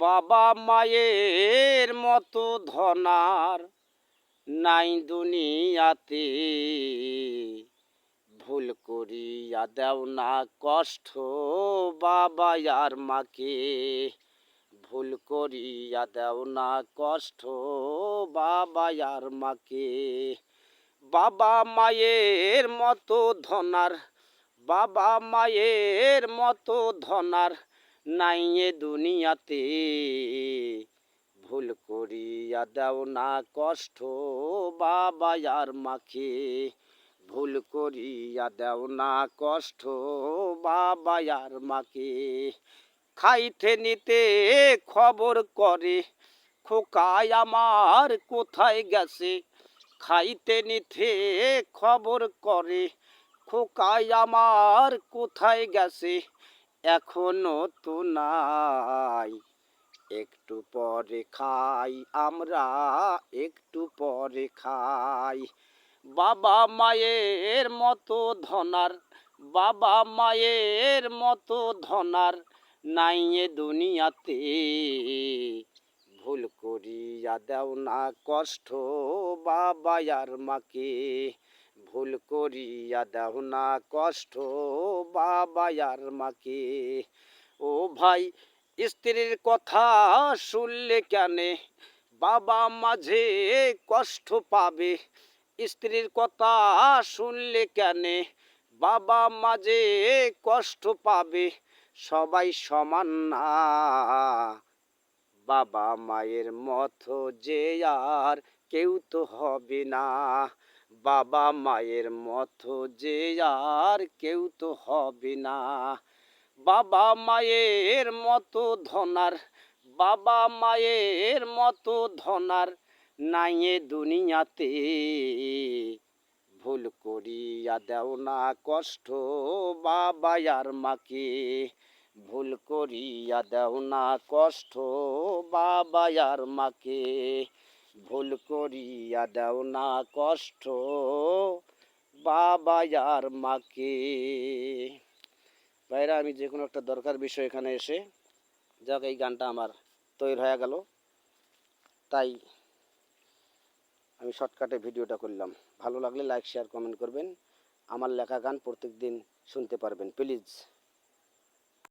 বাবা মায়ের মতো ধনার নাই দুনিয়াতে। ভুল করিয়া দেও না কষ্ট বাবা আর মাকে। ভুল করিয়া দেও না কষ্ট বাবা আর মাকে। বাবা মায়ের মতো ধনার, বাবা মায়ের মতো ধনার নাই এ দুনিয়াতে। ভুল করিয়া দেও না কষ্ট বাবা আর মাকে। ভুল করিয়া দেও না কষ্ট বাবা আর মাকে। খাইতে নিতে খবর করে খোকায় আমার কোথায় গেছে। খাইতে নিতে খবর করে খোকায় আমার কোথায় গেছে। এখনো তো নাই, একটু পরে খাই আমরা, একটু পরে খাই। বাবা মায়ের মতো ধনার, বাবা মায়ের মতো ধনার নাই এ দুনিয়াতে। ভুল করিয়া দেও না কষ্ট বাবা আর মাকে। ভুল করিয়া দেও না কষ্ট বাবা আর মাকে। ও ভাই, স্ত্রীর কথা শুনলে কেনে বাবা মাঝে কষ্ট পাবে। স্ত্রীর কথা শুনলে কেনে বাবা মাঝে কষ্ট পাবে। সবাই সমান না, বাবা মায়ের মতো যে আর কেউ তো হবে না। বাবা মায়ের মতো যে আর কেউ তো হবে না। বাবা মায়ের মতো ধনার, বাবা মায়ের মতো ধনার নাই এ দুনিয়াতে। ভুল করিয়া দেও না কষ্ট বাবা আর মাকে। ভুল করিয়া দেও না কষ্ট বাবা আর মাকে। ভুল করিয়া দেও না কষ্ট বাবা আর মাকে। ভাইরা, আমি যে কোনো একটা দরকার বিষয় এখানে এসে যাক এই গানটা আমার তৈরি হয়ে গেল, তাই আমি শর্টকাটে ভিডিওটা করলাম। ভালো লাগলে লাইক শেয়ার কমেন্ট করবেন। আমার লেখা গান প্রত্যেক দিন শুনতে পারবেন প্লিজ।